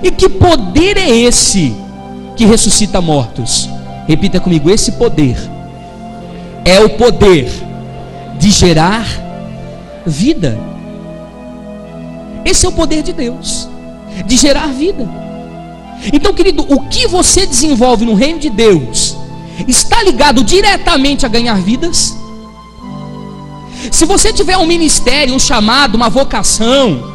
E que poder é esse que ressuscita mortos? Repita comigo: esse poder é o poder de gerar vida. Esse é o poder de Deus, de gerar vida. Então, querido, o que você desenvolve no reino de Deus está ligado diretamente a ganhar vidas. Se você tiver um ministério, um chamado, uma vocação,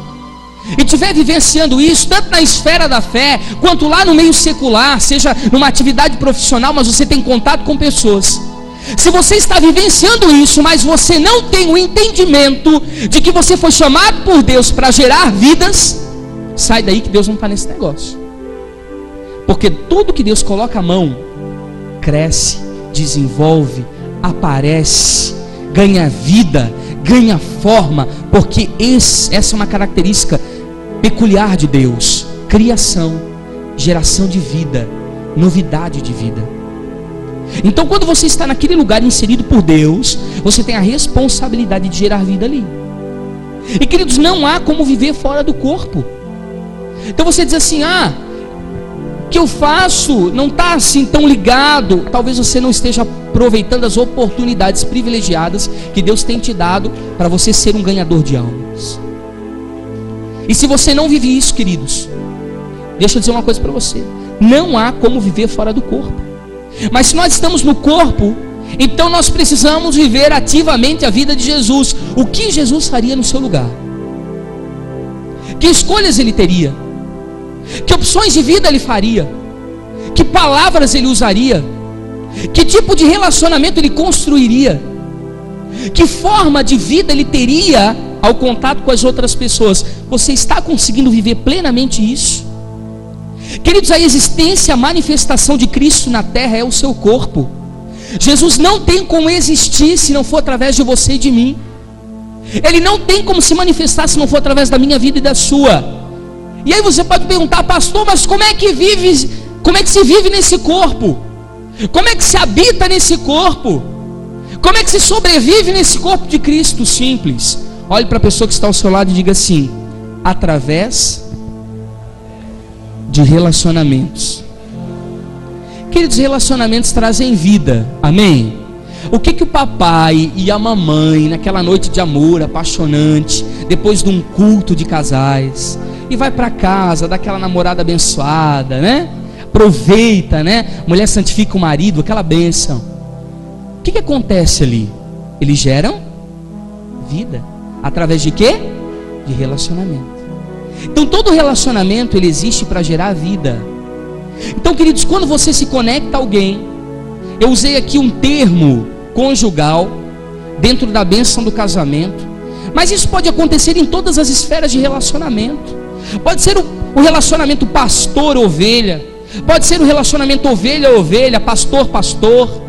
e estiver vivenciando isso, tanto na esfera da fé, quanto lá no meio secular, seja numa atividade profissional, mas você tem contato com pessoas, se você está vivenciando isso, mas você não tem o entendimento de que você foi chamado por Deus para gerar vidas, sai daí que Deus não está nesse negócio. Porque tudo que Deus coloca a mão, cresce, desenvolve, aparece, ganha vida, ganha forma, porque essa é uma característica peculiar de Deus: criação, geração de vida, novidade de vida. Então, quando você está naquele lugar inserido por Deus, você tem a responsabilidade de gerar vida ali. E, queridos, não há como viver fora do corpo. Então você diz assim: o que eu faço não está assim tão ligado. Talvez você não esteja aproveitando as oportunidades privilegiadas que Deus tem te dado para você ser um ganhador de almas. E se você não vive isso, queridos, deixa eu dizer uma coisa para você: não há como viver fora do corpo. Mas se nós estamos no corpo, então nós precisamos viver ativamente a vida de Jesus. O que Jesus faria no seu lugar? Que escolhas ele teria? Que opções de vida ele faria? Que palavras ele usaria? Que tipo de relacionamento ele construiria? Que forma de vida ele teria ao contato com as outras pessoas? Você está conseguindo viver plenamente isso? Queridos, a existência, a manifestação de Cristo na terra é o seu corpo. Jesus não tem como existir se não for através de você e de mim. Ele não tem como se manifestar se não for através da minha vida e da sua. E aí você pode perguntar: pastor, mas como é que se vive nesse corpo? Como é que se habita nesse corpo? Como é que se sobrevive nesse corpo de Cristo? Simples. Olhe para a pessoa que está ao seu lado e diga assim: através de relacionamentos. Queridos, relacionamentos trazem vida, amém? O que o papai e a mamãe, naquela noite de amor apaixonante, depois de um culto de casais, e vai para casa, dá aquela namorada abençoada, né? Aproveita, né? Mulher santifica o marido, aquela bênção. O que acontece ali? Eles geram vida. Através de quê? De relacionamento. Então todo relacionamento ele existe para gerar vida. Então, queridos, quando você se conecta a alguém, eu usei aqui um termo conjugal dentro da bênção do casamento, mas isso pode acontecer em todas as esferas de relacionamento. Pode ser o relacionamento pastor-ovelha, pode ser o relacionamento ovelha-ovelha, pastor-pastor,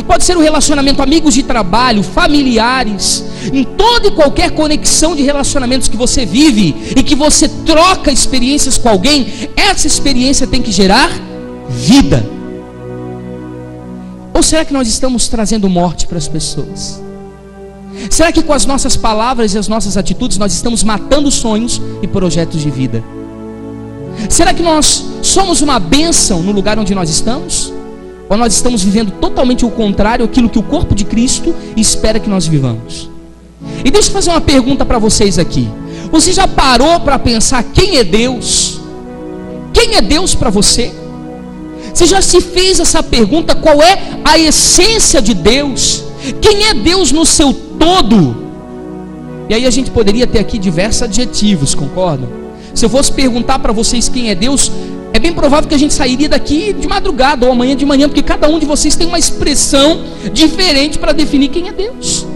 pode ser o relacionamento amigos de trabalho, familiares. Em toda e qualquer conexão de relacionamentos que você vive e que você troca experiências com alguém, essa experiência tem que gerar vida. Ou será que nós estamos trazendo morte para as pessoas? Será que com as nossas palavras e as nossas atitudes nós estamos matando sonhos e projetos de vida? Será que nós somos uma bênção no lugar onde nós estamos? Ou nós estamos vivendo totalmente o contrário, aquilo que o corpo de Cristo espera que nós vivamos? E deixa eu fazer uma pergunta para vocês aqui. Você já parou para pensar quem é Deus? Quem é Deus para você? Você já se fez essa pergunta? Qual é a essência de Deus? Quem é Deus no seu todo? E aí a gente poderia ter aqui diversos adjetivos, concordam? Se eu fosse perguntar para vocês quem é Deus, é bem provável que a gente sairia daqui de madrugada ou amanhã de manhã, porque cada um de vocês tem uma expressão diferente para definir quem é Deus.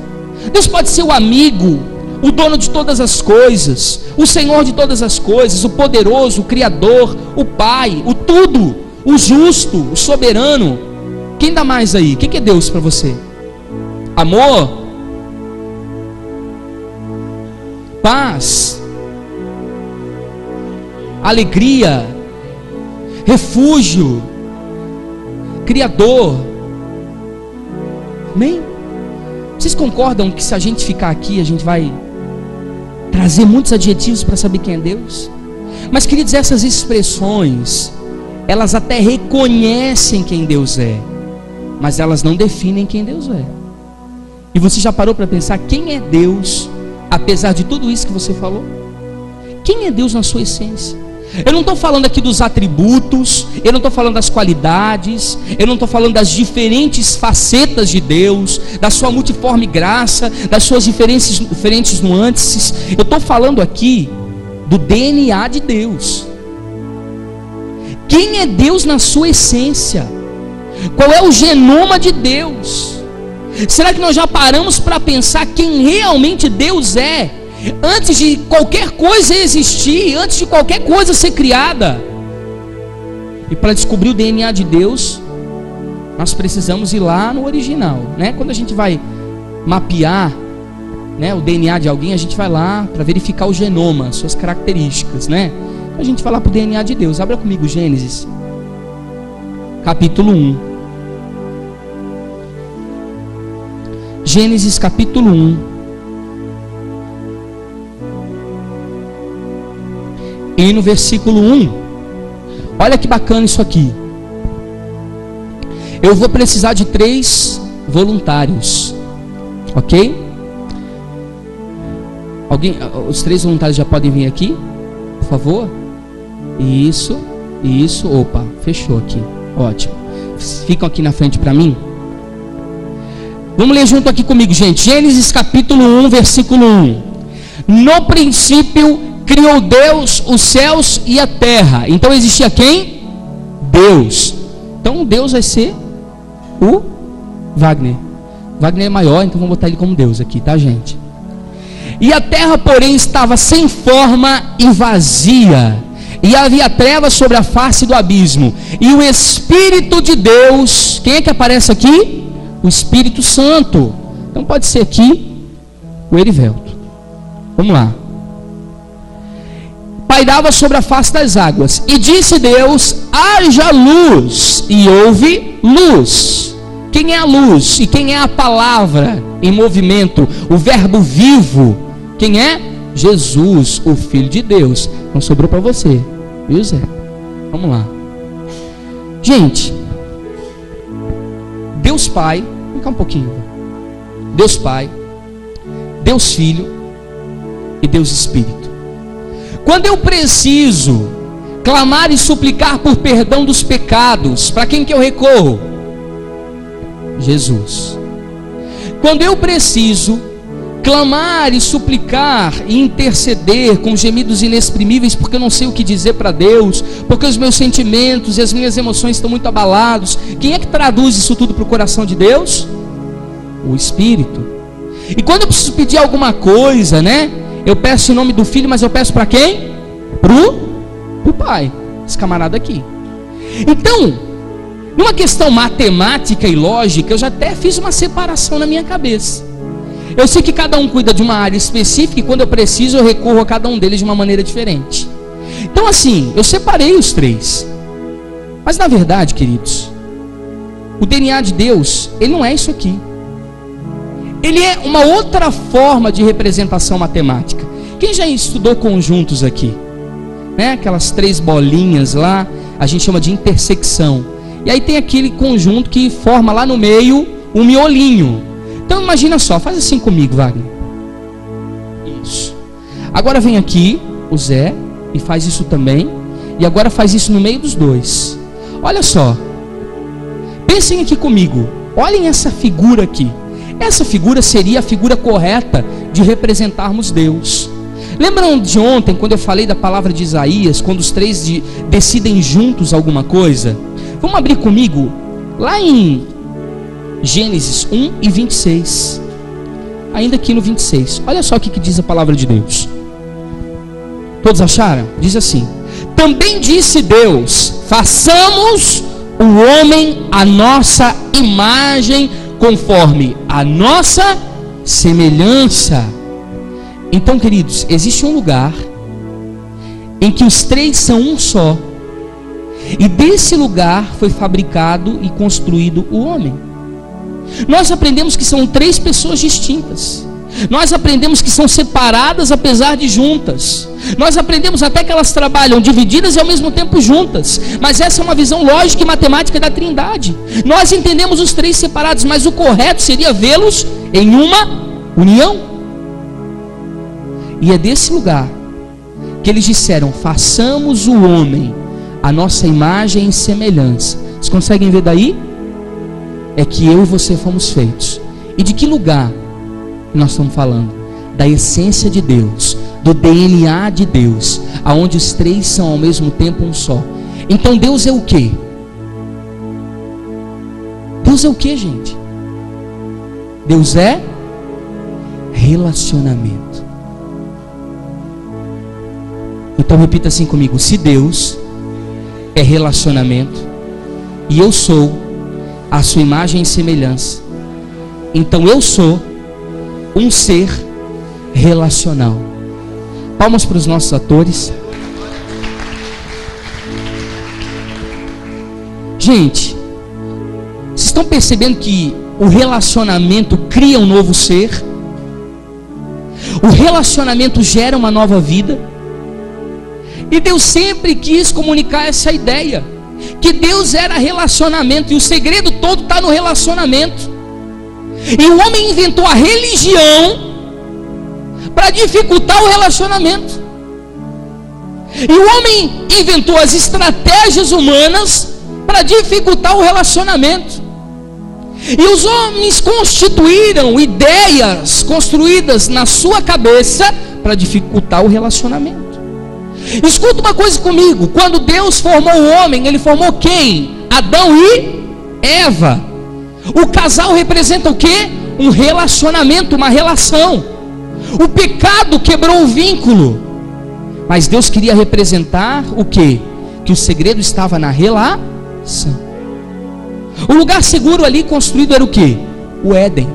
Deus pode ser o amigo, o dono de todas as coisas, o Senhor de todas as coisas, o poderoso, o Criador, o Pai, o tudo, o justo, o soberano. Quem dá mais aí? O que é Deus para você? Amor, paz, alegria, refúgio, Criador. Amém? Vocês concordam que se a gente ficar aqui, a gente vai trazer muitos adjetivos para saber quem é Deus? Mas, queridos, essas expressões, elas até reconhecem quem Deus é, mas elas não definem quem Deus é. E você já parou para pensar quem é Deus, apesar de tudo isso que você falou? Quem é Deus na sua essência? Eu não estou falando aqui dos atributos, eu não estou falando das qualidades, eu não estou falando das diferentes facetas de Deus, da sua multiforme graça, das suas diferentes nuances. Eu estou falando aqui do DNA de Deus. Quem é Deus na sua essência? Qual é o genoma de Deus? Será que nós já paramos para pensar quem realmente Deus é, antes de qualquer coisa existir, antes de qualquer coisa ser criada? E para descobrir o DNA de Deus, nós precisamos ir lá no original, né? Quando a gente vai mapear, né, o DNA de alguém, a gente vai lá para verificar o genoma, suas características, né? A gente vai lá para o DNA de Deus. Abra comigo Gênesis, capítulo 1. Gênesis capítulo 1. E no versículo 1, olha que bacana isso aqui. Eu vou precisar de 3 voluntários, ok? Os 3 voluntários já podem vir aqui, por favor? Isso, opa, fechou aqui, ótimo. Ficam aqui na frente para mim. Vamos ler junto aqui comigo, gente. Gênesis capítulo 1, versículo 1. No princípio criou Deus os céus e a terra. Então existia quem? Deus. Então Deus vai ser o Wagner. Wagner é maior, então vamos botar ele como Deus aqui, tá, gente? E a terra, porém, estava sem forma e vazia, e havia trevas sobre a face do abismo, e o Espírito de Deus, quem é que aparece aqui? O Espírito Santo. Então pode ser aqui o Erivelto. Vamos lá. Pairava sobre a face das águas, e disse Deus: haja luz, e houve luz. Quem é a luz? E quem é a palavra em movimento? O verbo vivo. Quem é? Jesus, o Filho de Deus. Então sobrou para você, viu, Zé? Vamos lá. Gente, Deus Pai, vem cá um pouquinho. Deus Pai, Deus Filho e Deus Espírito. Quando eu preciso clamar e suplicar por perdão dos pecados, para quem que eu recorro? Jesus. Quando eu preciso clamar e suplicar e interceder com gemidos inexprimíveis, porque eu não sei o que dizer para Deus, porque os meus sentimentos e as minhas emoções estão muito abalados, quem é que traduz isso tudo para o coração de Deus? O Espírito. E quando eu preciso pedir alguma coisa, né, eu peço em nome do Filho, mas eu peço para quem? Pro Pai. Esse camarada aqui. Então, numa questão matemática e lógica, eu já até fiz uma separação na minha cabeça. Eu sei que cada um cuida de uma área específica, e quando eu preciso eu recorro a cada um deles de uma maneira diferente. Então assim, eu separei os 3. Mas na verdade, queridos, o DNA de Deus, ele não é isso aqui. Ele é uma outra forma de representação matemática. Quem já estudou conjuntos aqui? Né? Aquelas 3 bolinhas lá, a gente chama de intersecção. E aí tem aquele conjunto que forma lá no meio um miolinho. Então imagina só, faz assim comigo, Wagner. Isso. Agora vem aqui o Zé e faz isso também. E agora faz isso no meio dos 2. Olha só. Pensem aqui comigo. Olhem essa figura aqui. Essa figura seria a figura correta de representarmos Deus. Lembram de ontem, quando eu falei da palavra de Isaías, quando os 3 decidem juntos alguma coisa? Vamos abrir comigo lá em Gênesis 1 e 26. Ainda aqui no 26. Olha só o que diz a palavra de Deus. Todos acharam? Diz assim: também disse Deus: façamos o homem à nossa imagem, conforme a nossa semelhança. Então, queridos, existe um lugar em que os 3 são um só, e desse lugar foi fabricado e construído o homem. Nós aprendemos que são 3 pessoas distintas. Nós aprendemos que são separadas apesar de juntas. Nós aprendemos até que elas trabalham divididas e ao mesmo tempo juntas. Mas essa é uma visão lógica e matemática da Trindade. Nós entendemos os três separados, mas o correto seria vê-los em uma união. E é desse lugar que eles disseram: façamos o homem a nossa imagem e semelhança. Vocês conseguem ver daí? É que eu e você fomos feitos. E de que lugar nós estamos falando? Da essência de Deus, do DNA de Deus, aonde os três são ao mesmo tempo um só. Então Deus é o quê? Deus é o quê, gente? Deus é relacionamento. Então repita assim comigo: se Deus é relacionamento e eu sou a sua imagem e semelhança, então eu sou um ser relacional. Palmas para os nossos atores. Gente, vocês estão percebendo que o relacionamento cria um novo ser? O relacionamento gera uma nova vida? E Deus sempre quis comunicar essa ideia, que Deus era relacionamento, e o segredo todo está no relacionamento. E o homem inventou a religião para dificultar o relacionamento. E o homem inventou as estratégias humanas para dificultar o relacionamento. E os homens constituíram ideias construídas na sua cabeça para dificultar o relacionamento. Escuta uma coisa comigo: quando Deus formou o homem, Ele formou quem? Adão e Eva. O casal representa o quê? Um relacionamento, uma relação. O pecado quebrou o vínculo, mas Deus queria representar o quê? Que o segredo estava na relação. O lugar seguro ali construído era o quê? O Éden,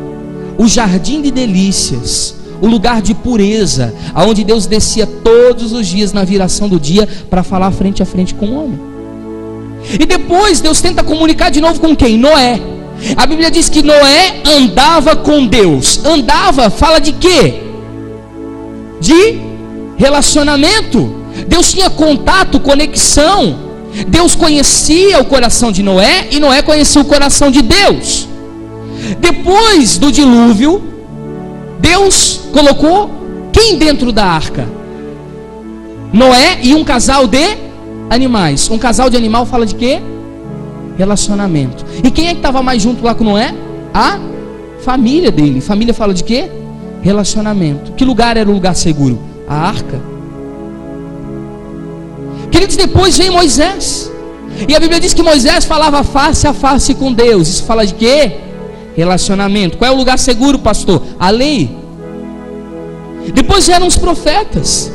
o jardim de delícias, o lugar de pureza, aonde Deus descia todos os dias na viração do dia para falar frente a frente com o homem. E depois Deus tenta comunicar de novo com quem? Noé. A Bíblia diz que Noé andava com Deus. Andava, fala de quê? De relacionamento. Deus tinha contato, conexão. Deus conhecia o coração de Noé e Noé conhecia o coração de Deus. Depois do dilúvio, Deus colocou quem dentro da arca? Noé e um casal de animais. Um casal de animal fala de quê? Relacionamento. E quem é que estava mais junto lá com Noé? A família dele. Família fala de quê? Relacionamento. Que lugar era o lugar seguro? A arca. Queridos, depois vem Moisés. E a Bíblia diz que Moisés falava face a face com Deus. Isso fala de quê? Relacionamento. Qual é o lugar seguro, pastor? A lei. Depois vieram os profetas.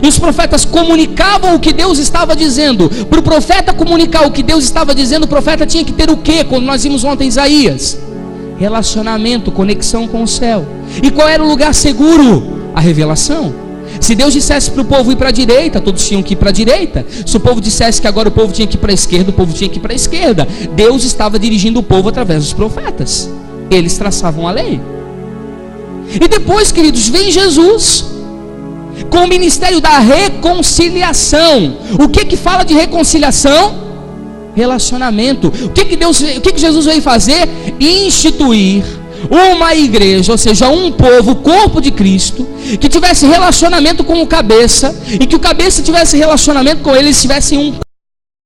E os profetas comunicavam o que Deus estava dizendo. Para o profeta comunicar o que Deus estava dizendo, o profeta tinha que ter o quê? Como nós vimos ontem em Isaías: relacionamento, conexão com o céu. E qual era o lugar seguro? A revelação. Se Deus dissesse para o povo ir para a direita, todos tinham que ir para a direita. Se o povo dissesse que agora o povo tinha que ir para a esquerda, o povo tinha que ir para a esquerda. Deus estava dirigindo o povo através dos profetas. Eles traçavam a lei. E depois, queridos, vem Jesus com o ministério da reconciliação. O que fala de reconciliação? Relacionamento. O que Jesus veio fazer? Instituir uma igreja, ou seja, um povo, o corpo de Cristo, que tivesse relacionamento com o cabeça, e que o cabeça tivesse relacionamento com ele, eles tivessem um